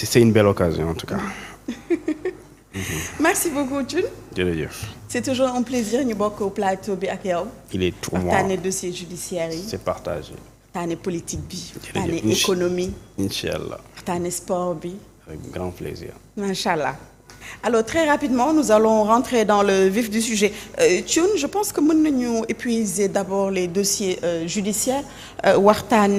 c'est une belle occasion en tout cas. Merci beaucoup Thioune. jërëjëf. C'est toujours un plaisir ñu bokk au plateau bi ak yow. il est pour moi waxtaane dossier judiciaire yi. c'est partagé. waxtaane politique bi. jërëjëf waxtaane économie. Inch'Allah. waxtaane sport bi. avec grand plaisir. Machallah. Alors très rapidement nous allons rentrer dans le vif du sujet Thioune je pense que mën nañu épuiser d'abord les dossiers judiciaires waxtaane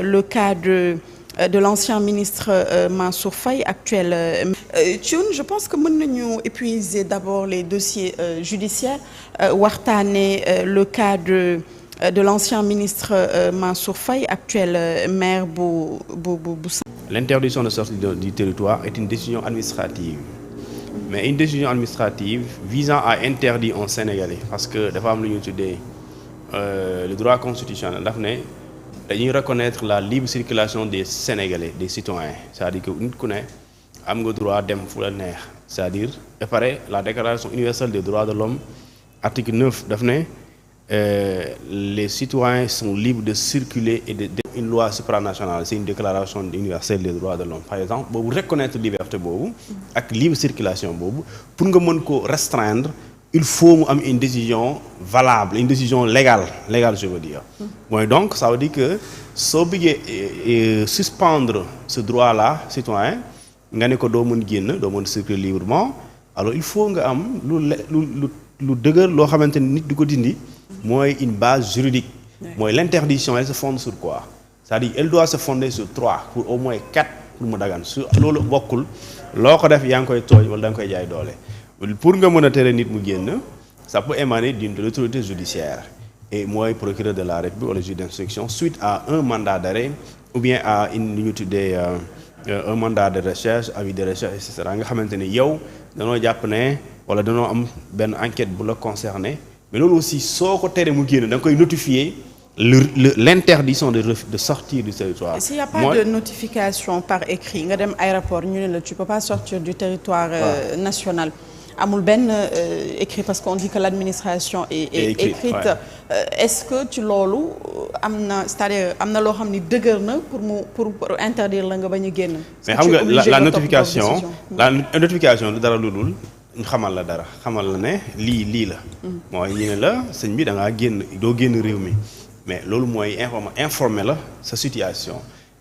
le cas de l'ancien ministre Mansour Faye actuel Thioune je pense que mën nañu épuiser d'abord les dossiers judiciaires waxtaane le cas de l'ancien ministre Mansour Faye actuel maire bu. L'interdiction de sortie du territoire est une décision administrative. Mais une décision administrative visant à interdire un Sénégalais parce que dafa am lu ñu tuddee le droit constitutionnel daf ne dañuy reconnaître la libre circulation des Sénégalais des citoyens c'est-à-dire que nit ku ne am nga droit dem fu la neex c'est-à-dire ba pare la déclaration universelle des droits de l'homme article 9 daf ne les citoyens sont libres de circuler et de une loi supranationale c'est une déclaration universelle des droits de l'homme par exemple boobu reconnaître liberté boobu ak libre circulation boobu pour nga mën ko restreindre il faut mu am une décision valable une décision légale je veux dire mooy donc ça veut dire que soo bëggee suspendre ce droit là citoyen nga ne ko doo mën génn doo mën circuler librement alors il faut nga am lu dëgër loo xamante ni nit du ko dindi mooy une base juridique mooy l'interdiction elle se fonde sur quoi c'est-à-dire elle doit se fonder sur 3 pour au moins 4 pour mu dagan su loolu bokkul loo ko def yaa ngi koy tooñ wala da nga koy jaay doole pour nga mën a tere nit mu génn ça peut émaner de l'autorité judiciaire et mooy procureur de la République wala juge d'instruction suite à un mandat d'arrêt ou bien à une lu ñu tuddee un mandat de recherche avis de recherche et cetera nga xamante ni yow danoo jàpp ne wala danoo am benn enquête bu la concerné mais loolu aussi soo ko teree mu génn da nga koy notifier l'interdiction de sortir du territoire. S'il n'y a pas de notification par écrit nga dem aéroport ñu ne la tu peux pas sortir du territoire national amul benn écrit parce qu'on dit que l'administration est écrite est-ce que ci loolu am na c'est-à-dire am na loo xam ni dëgër na pour interdire la nga bañ a génn. mais xam nga la notification du dara lu dul xamal la dara xamal la ne lii la. mooy ñu ne la sëñ bi da ngaa génn doo génn réew mi. mais loolu mooy informer la sa situation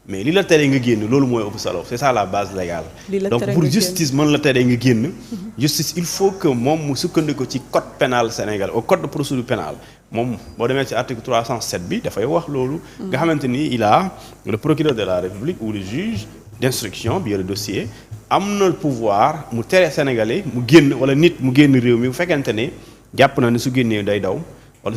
mais li la teree nga génn loolu mooy ëpp solo c'est ça la base légale donc pour justice mën la teree nga génn justice il faut que moom mu sukkandiku ci code pénal sénégalais au code de procédure pénale moom boo demee ci article 307 bi dafay wax loolu nga xamante ni il a le procureur de la République ou le juge d'instruction bi le dossier am na le pouvoir mu tere sénégalais mu génn wala nit mu génn réew mi bu fekkente ne jàpp na ne su génnee day daw wala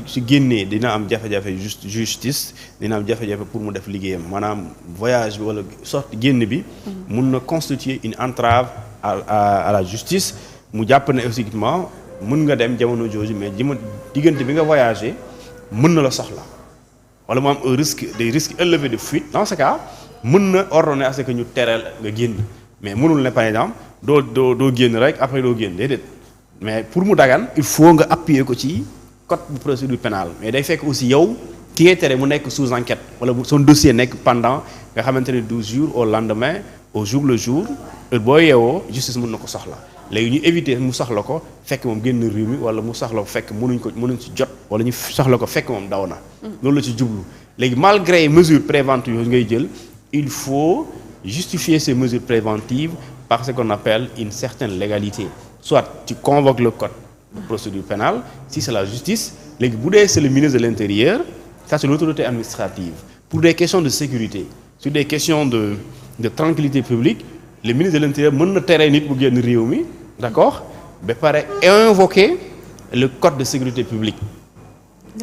su génnee dina am jafe-jafe justice dina am jafe-jafe pour mu def liggéeyam maanaam voyage bi wala sorte génn bi mun na constituer une entrave à la justice mu jàpp ne effectivement mun nga dem jamono jooju mais diggante bi nga voyagé mën na la soxla wala mu am un risque des risques élevés de fuite dans ce cas mën na ordonner à ce que ñu tereel nga génn mais mënul ne par exemple doo génn rek après doo génn déedéet mais pour mu dagan il faut nga appuyer ko ci code de procédure pénale mais day fekk aussi yow ki ngay tere mu nekk sous enquête wala son dossier nekk pendant nga xamante ne 12 jours au lendemain au jour le jour heure boo yeewoo justice mën na ko soxla léegi ñu éviter mu soxla ko fekk moom génn réew mi wala mu soxla ko fekk mënuñ ci jot wala ñu soxla ko fekk moom daw na loolu la ci jublu léegi malgré mesures préventives yooyu ngay jël il faut justifier ces mesures préventives par ce qu'on appelle une certaine légalité soit tu convoques le code de procédure pénale si c'est la justice léegi bu dee c'est le ministre de l'Intérieur ça c'est l'autorité administrative pour des questions de sécurité sur des questions de tranquillité publique le ministre de l'Intérieur mën na tere nit bu génn réew mi d'accord ba pare invoquer le code de sécurité publique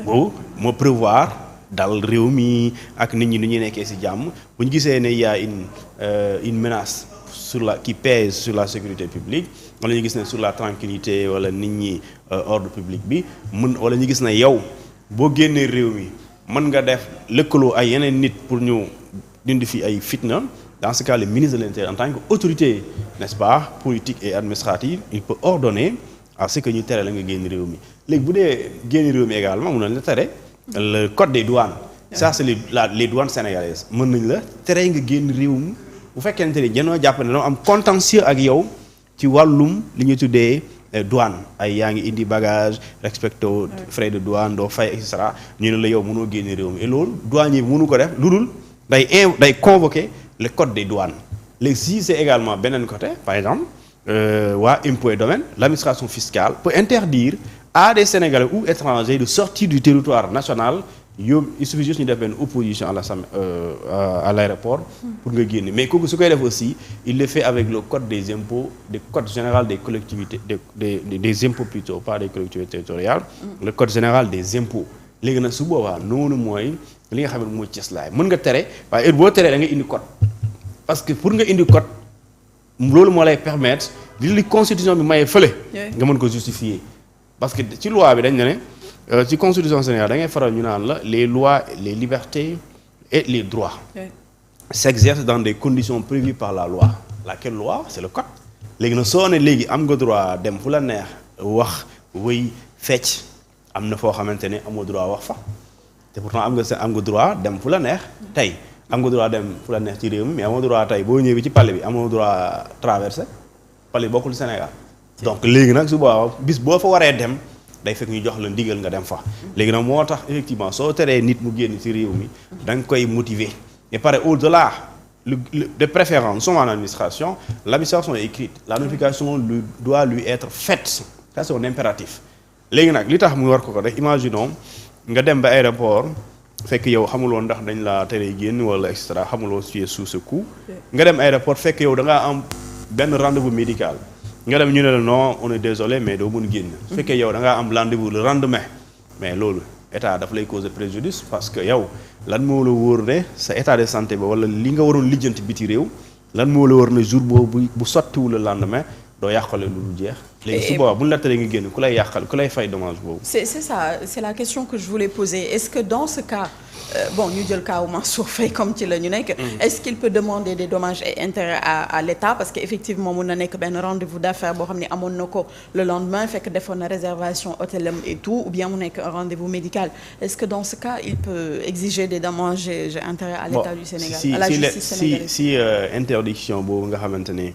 boobu moo prévoir dal réew mi ak nit ñi nu ñuy nekkee ci jàmm bu ñu gisee ne y a une menace qui pèse sur la sécurité publique wala ñu gis ne sur la tranquillité wala nit ñi ordre public bi wala ñu gis ne yow boo génnee réew mi mën nga def lëkkaloo ay yeneen nit pour ñu dindi fi ay fitna dans ce cas le ministre de l'Intérieur en tant qu'autorité n'est-ce pas politique et administrative il peut ordonner à ce que ñu tere la nga génn réew mi léegi bu dee génn réew mi également mun nañ la tere le code des douanes ça c'est les douanes sénégalaises mën nañ la tere nga génn réew mi bu fekkente ni dañoo jàpp ne dañoo am contentieux ak yow ci wàllum li ñuy tuddee douane ay yaa ngi indi bagage respecté frais de douane doo fay et cetera ñu ne la yow mënoo génne réew mi et loolu douanier bi mënu ko def lu dul day convoquer le code des douanes léegi si c'est également beneen côté par exemple waa impôt et domaine l'administration fiscale peut interdire à des Sénégalais ou étrangers de sortir du territoire national il suffit juste ñu def benn opposition à l'aéroport pour nga génn mais kooku su koy def aussi il le fait avec le code des impôts le code général des collectivités des impôts plutôt pas des collectivités territoriales le code général des impôts léegi nag su boobaa noonu mooy li nga xam ne mooy cëslaay mën nga tere waaye heure boo teree da nga indi code parce que pour nga indi code loolu moo lay permettre li constitution bi maye fële nga mën ko justifier parce que ci loi bi dañ ne ci constitution Sénégal da ngay faral ñu naan la les lois les libertés et les droits s'exercent dans des conditions prévues par la loi laquelle loi c'est le code léegi nag soo ne léegi am nga droit dem fu la neex wax wëy fecc am na foo xamante ne amoo droit wax fa te pourtant am nga droit dem fu la neex tey am nga droit dem fu la neex ci réew mi mais amoo droit tey boo ñëwee ci palais bi amoo droit traverser palais bokkul Sénégal donc léegi nag su boobaa bis boo fa waree dem day fekk ñu jox la ndigal nga dem fa léegi nag moo tax effectivement soo teree nit mu génn ci réew mi da nga koy motiver et pare au-delà de préférence sont en administration l'administration est écrite la notification doit lui être faite ça c'est un impératif léegi nag li tax mu war ko def imaginons nga dem ba aéroport fekk yow xamuloo ndax dañ la teree génn wala et cetera xamuloo tu es sous ce coup nga dem aéroport fekk yow da ngaa am benn rendez-vous médical nga dem ñu ne la non on est désolé mais doo mën génn su fekkee yow da ngaa am rendez-vous le lendemain mais loolu état dafa lay causer préjudice parce que yow lan moo la wóor ne sa état de santé ba wala li nga waroon lijjanti biti réew lan moo la wóor ne jour boobu bu sottiwu le lendemain doo yàqale lu jeex léegi su boobaa bu ñu la teree nga génn ku lay yàqal ku lay fay dommage boobu. c'est ça c'est la question que je voulais poser est-ce que dans ce cas bon ñu jël cas Mansour Faye comme ci la ñu nekk. est-ce qu'il peut demander des dommages et intérêts à l'État parce que effectivement mun na nekk benn rendez-vous d'affaires boo xam ne amoon na ko le lendemain fekk defoon na réservation hôtelam et tout ou bien mu nekk un rendez-vous médical est-ce que dans ce cas il peut exiger des dommages et intérêts à l'État du Sénégal à la justice sénégalaise si interdiction boobu nga xamante ne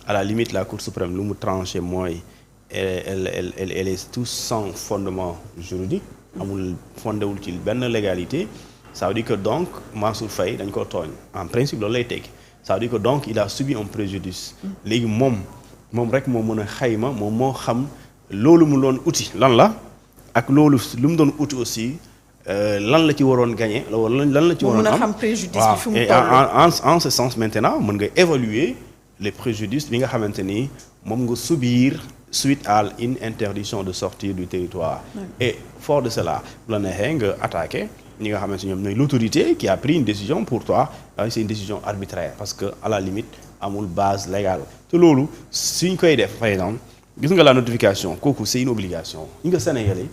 à la limite la Cour suprême lu mu tranché mooy elle est tout sans fondement juridique amul fondewul ci benn légalité ça veut dire que donc Mansour Faye dañ ko tooñ en principe loolu lay tekki ça veut dire que donc il a subi un préjudice léegi moom rek moo mën a xayma moom moo xam loolu mu doon uti lan la ak loolu lu mu doon uti aussi lan la ci waroon gagner lan la ci waroon am xam préjudice bi fu mu en ce sens maintenant mën nga évaluer les préjudices bi nga xamante ni moom nga subir suite à une interdiction de sortir du territoire et fort de cela bu la neexee nga attaquer ñi nga xamante ñoom ñooy l'autorité qui a pris une décision pour toi c'est une décision arbitraire parce que à la limite amul base légale te loolu suñ koy def par exemple gis nga la notification kooku c'est une obligation ñi nga Sénégalais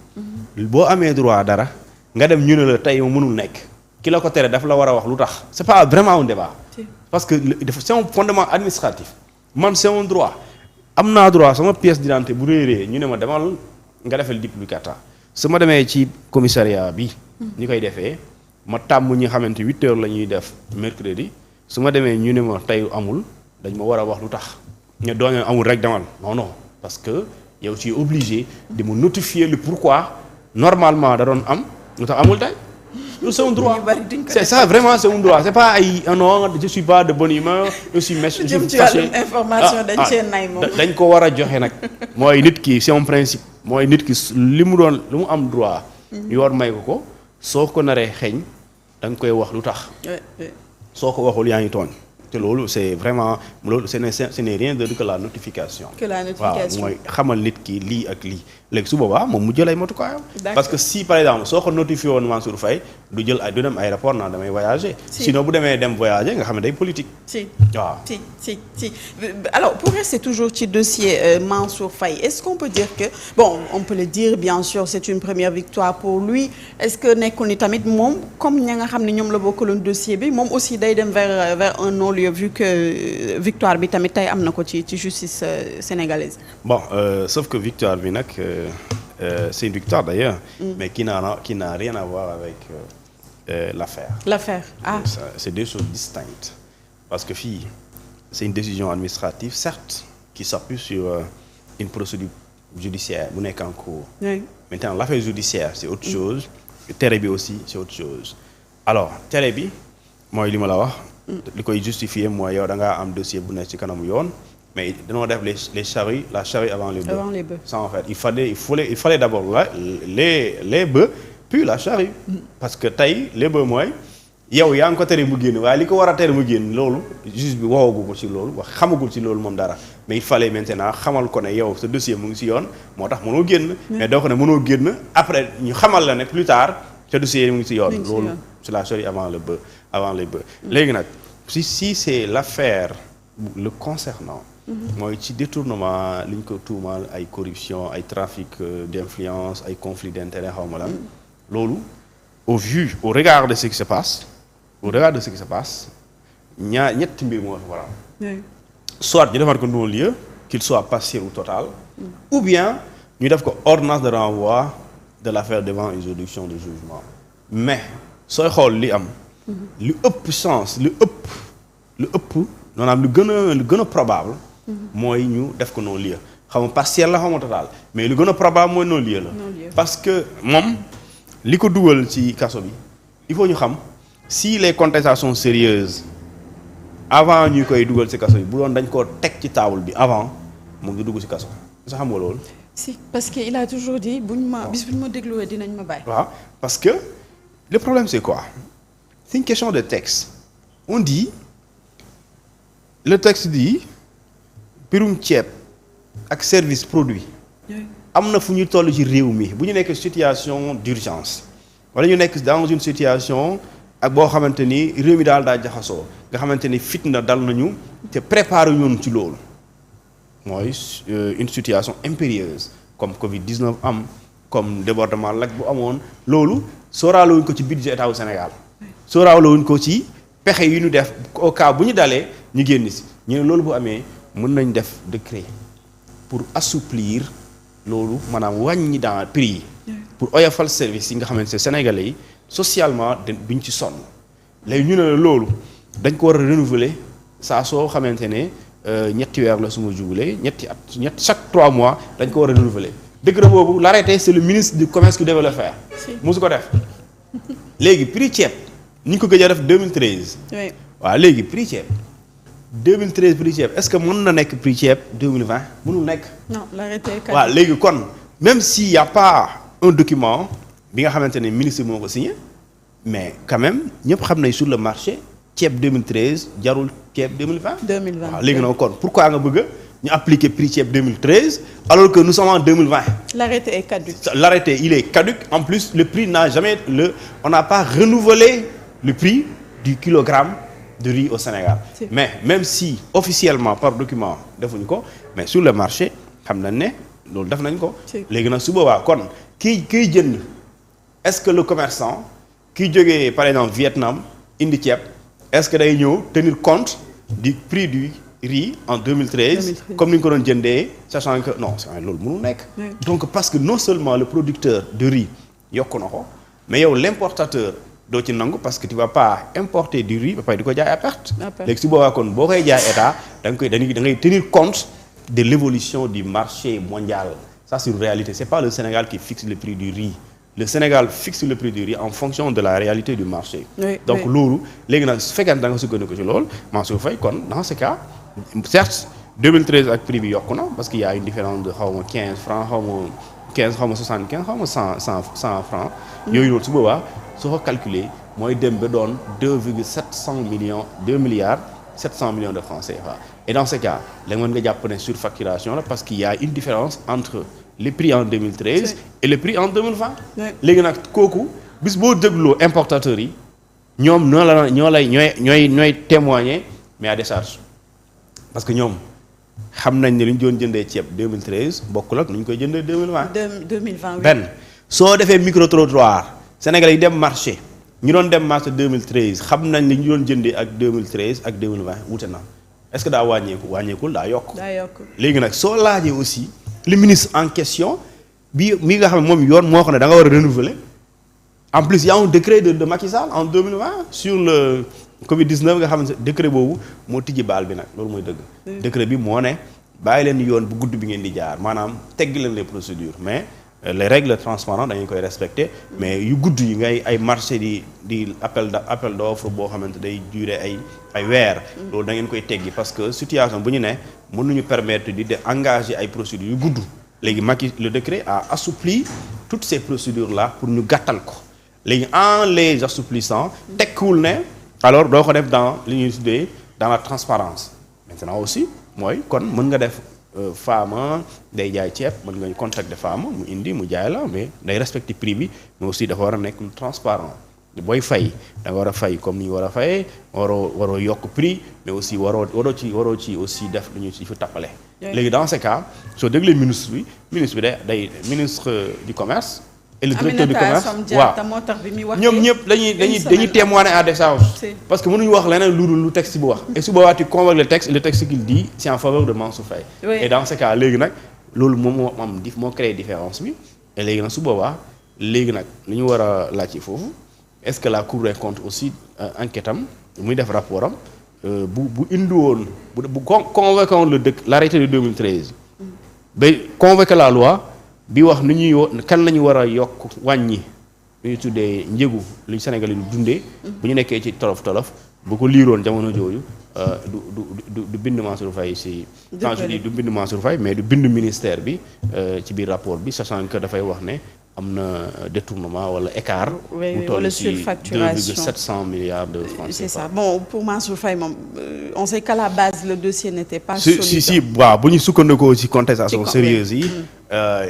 boo amee droit dara nga dem ñu ne la tey mënul nekk ki la ko tere daf la war a wax lu tax c'est pas vraiment un débat parce que c'est un fondement administratif man c'est un droit am naa droit sama pièce d'identité bu réeree ñu ne ma demal nga defal duplicata su ma demee ci commissariat bi ñi koy defee ma tàmm ñi xamante 8 heures la ñuy def mercredi su ma demee ñu ne ma tey amul dañ ma war a wax lu tax ñu doon amul rek demal non parce que yow tu es obligé de me notifier le pourquoi normalement da doon am lu tax amul tey c'est un droit c'est ça vraiment c'est un droit c'est pas ay non je suis pas de bonne humeur je suis méchant je suis fâché information dañ cee nay moom dañ ko war a joxe nag mooy nit ki c'est un principe mooy nit ki li mu am droit yoor may ko soo ko naree xeeñ da nga koy wax lu tax soo ko waxul yaa ngi tooñ te loolu c'est vraiment loolu ce n'est rien d'autre que la notification waaw mooy xamal nit ki lii ak lii léegi su boobaa moom mu jël ay matukaayam parce que si par exemple soo ko notifié woon Mansour Faye du dem aéroport naa damay voyager sinon bu demee dem voyager nga xam ne day politique waaw si alors pour rester toujours ci dossier Mansour Faye est-ce qu'on peut dire que bon on peut le dire bien sûr c'est une première victoire pour lui est-ce que nekkul ni tamit moom comme ña nga xam ne ñoom la bokkaloon dossier bi moom aussi day dem vers un non-lieu vu que victoire bi tamit tey am na ko ci justice sénégalaise bon sauf que victoire bi nag c'est une victoire d'ailleurs mais qui n'a rien à voir avec l'affaire l'affaire c'est deux choses distinctes parce que fii c'est une décision administrative certes qui s'appuie sur une procédure judiciaire bu nekk en cours. Oui. Maintenant l'affaire judiciaire c'est autre chose. Tere bi aussi c'est autre chose. Alors tere bi mooy li ma la wax. li koy justifier mooy yow da ngaa am dossier bu nekk ci kanamu yoon. mais dañoo def la charrue avant les bœufs. Avant les bœufs. Ça en fait il fallait d'abord les bœufs puis la charrue. parce que tey les bœufs mooy yow yaa ngi ko tere mu génn waaye li ko war a tere mu génn loolu juge bi waxagu ko ci loolu xamagul ci loolu moom dara mais il fallait maintenant xamal ko ne yow sa dossier mu ngi ci yoon moo tax mënoo génn. mais doo ko ne mënoo génn après ñu xamal la ne plus tard sa dossier mu ngi ci yoon. loolu c'est la charrue avant les bœufs. léegi nag si c'est l'affaire le concernant. mooy ci détournement li ñu ko tuumaal ay corruption ay trafic d'influence ay conflit d'intérêt xaw ma la loolu au regard de ce qui se passe ñetti mbir moo fi waral soit ñu defaat ko non-lieu qu'il soit partiel ou total ou bien ñu def ko ordonnance de renvoi de l'affaire devant une juridiction de jugement mais sooy xool li am lu ëpp chance lu ëpp maanaam lu gën a probable mooy ñu def ko non-lieu xam nga partiel la xam nga total mais lu gën a probable mooy non-lieu la parce que moom li ko dugal ci kaso bi il faut ñu xam si les contestations sérieuses avant ñu koy dugal ci kaso bi bu doon dañ koo teg ci table bi avant mu ngi dugg ci kaso sa xam nga loolu si parce que il a toujours dit bis bu ñu ma dégluwee dinañ ma bàyyi waaw parce que le problème c'est quoi c'est une question de texte on dit le texte dit mbirum ceeb ak service produit am na fu ñu toll ci réew mi bu ñu nekk situation d'urgence wala ñu nekk dans une situation ak boo xamante ni réew mi daal daa jaxasoo nga xamante ni fitna dal nañu te préparer ñoon ci loolu mooy une situation impérieuse comme Covid-19 am comme débordement lac bu amoon loolu sóoraale wuñ ko ci budget état wu Sénégal sóoraale wuñ ko ci pexe yi ñu def au cas bu ñu dalee ñu génn si ñu ne loolu bu amee mën nañ def décret pour assouplir loolu maanaam wàññi dans prix yi pour oyofal service yi nga xamante ne Sénégalais yi socialement duñ ci sonn léegi ñu ne la loolu dañ ko war a renouveler saa soo xamante ne ñetti weer la suma jubulee ñetti chaque 3 mois dañ ko war a renouveler décret boobu l'arrêté c'est le ministre du commerce qui devait le faire mosu ko def léegi prix ceeb ñu ko gëj a def 2013 waaw léegi prix ceeb 2013 prix ceeb est-ce que mën na nekk prix ceeb 2020 mënul nekk. non l'arrêté est waaw léegi kon même s'il y a pas un document bi nga xamante ne ministre moo ko signé mais quand même ñëpp xam nañ sur le marché ceeb 2013 jarul ceeb 2020. 2020 waaw léegi nag kon pourquoi nga bëgg ñu appliquer prix ceeb 2013 alors que nous sommes en 2020. L'arrêté est caduc. L'arrêté il est caduc en plus le prix n'a jamais on n'a pas renouvelé le prix du kilogramme de riz au Sénégal. Mais même si officiellement par document defuñ ko mais sur le marché xam nañ ne loolu def nañ ko. léegi nag su boobaa kon kiy jënd est-ce que le commerçant kiy jógee par exemple Vietnam indi ceeb est-ce que day ñëw tenir compte du prix du riz en 2013 comme ni ñu ko doon jëndee sachant que non loolu mënul nekk. donc parce que non seulement le producteur de riz yokk na ko mais yow l'importateur doo ci nangu parce que tu vas pas importer du riz ba pare di ko jaay à perte. léegi su boobaa kon boo koy jaay état da ngay tenir compte de l'évolution du marché mondial ça c'est une réalité c'est pas le Sénégal qui fixe le prix du riz le Sénégal fixe le prix du riz en fonction de la réalité du marché. Donc loolu léegi nag su fekkee da nga sukkandiku ci loolu Mansour Faye kon dans ce cas certes 2013 ak prix bi yokku na parce qu'il y a une différence de xaw ma 15 francs xaw ma 75 xaw ma 100 francs. yooyu loolu su boobaa soo ko calculer mooy dem ba doon 2 milliards 700 millions de francs CFA et dans ce cas la mën nga jàpp ne surfacturation la parce qu'il y a une différence entre les prix en 2013 et les prix en 2020. léegi nag kooku bis boo dégloo importateurs yi ñoom ñooy témoigner mais à décharge parce que ñoom xam nañ ne lu ñu doon jëndee ceeb 2013 bokkul ak nu ñu koy jëndee 2020. 2020 oui. benn soo defee micro-trottoir Sénégalais yi dem marché ñu doon dem marché 2013 xam nañ ne ñu doon jëndee ak 2013 ak 2020 wute na est-ce que daa wàññeekul daa yokk. léegi nag soo laajee aussi le ministre en question mi nga xam ne moom yoon moo xam ne da nga war a renouveler en plus il y a un décret de Macky Sall en 2020 sur Covid 19 nga xam ne décret boobu moo tijji baal bi nag loolu mooy dëgg. décret bi moo ne bàyyi leen yoon bu gudd bi ngeen di jaar maanaam teggi leen les procédures mais les règles transparentes dañu koy respecter mais yu gudd yi ngay ay marché di appel d'offre boo xamante day durer ay weer. loolu da ngeen koy teggi parce que situation bu ñu ne mënuñu permettre di engager ay procédures yu gudd. léegi Macky le décret a assoupli toutes ces procédures là pour ñu gàttal ko léegi en les assouplissant tekkiwul ne alors doo ko def dans li ñuy tuddee dans la transparence maintenant aussi mooy kon mën nga def Fama day jaay ceeb mën nga contacter Fama mu indi mu jaay la mais day respecter prix bi mais aussi dafa war a nekk lu transparent booy fay da nga war a fay comme ni ñu war a fayee waroo yokk prix mais aussi waroo ci aussi def lu ñu ci fi tappale léegi dans ce cas soo déglee ministre bi day ministre du commerce et le directeur du commerce waaw ñoom ñëpp dañuy témoigner à décharge parce que mënuñu wax leneen lu texte bu wax et su boobaa tu convoques le texte qu'il dit c'est en faveur de Mansour Faye et dans ce cas léegi nag loolu moom moo créé différence bi et léegi nag su boobaa léegi nag li ñu war a laaj ci foofu est-ce que la Cour des comptes aussi enquête am muy def rapport am bu indi woon bu convoqué woon l'arrêté de 2013 ba convoqué la loi bi wax ni ñuy kan la ñu war a yokk wàññi lu ñu tuddee njëgu lu Sénégal yi du dundee bu ñu nekkee ci tolof bu ko liiroon jamono jooju du bind Mansour Faye si quand je dis du bind Mansour Faye mais du bind ministère bi ci biir rapport bi sachant que dafay wax ne am na détournement wala écart bu toll ci 2,700 milliards de francs CFA. C'est ça. Bon, pour Mansour Faye moom on sait qu'à la base le dossier n'était pas solide. si waaw bu ñu sukkandikoo ci contestation sérieuse yi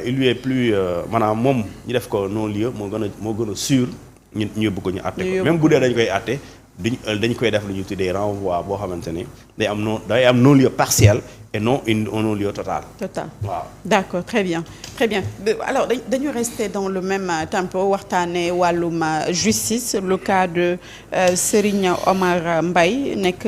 il lui est plus maanaam moom ñu def ko non-lieu moo gën a sûr ñu yóbbu ko ñu àtte ko même bu dee dañ koy àtte dañ koy def lu ñu tuddee renvoi boo xamante ni day am non-lieu partiel et non un non-lieu total. waaw. D'accord, très bien alors dañu rester dans le même tempo waxtaanee wàllum justice le cas de Serigne Omar Mbaye nekk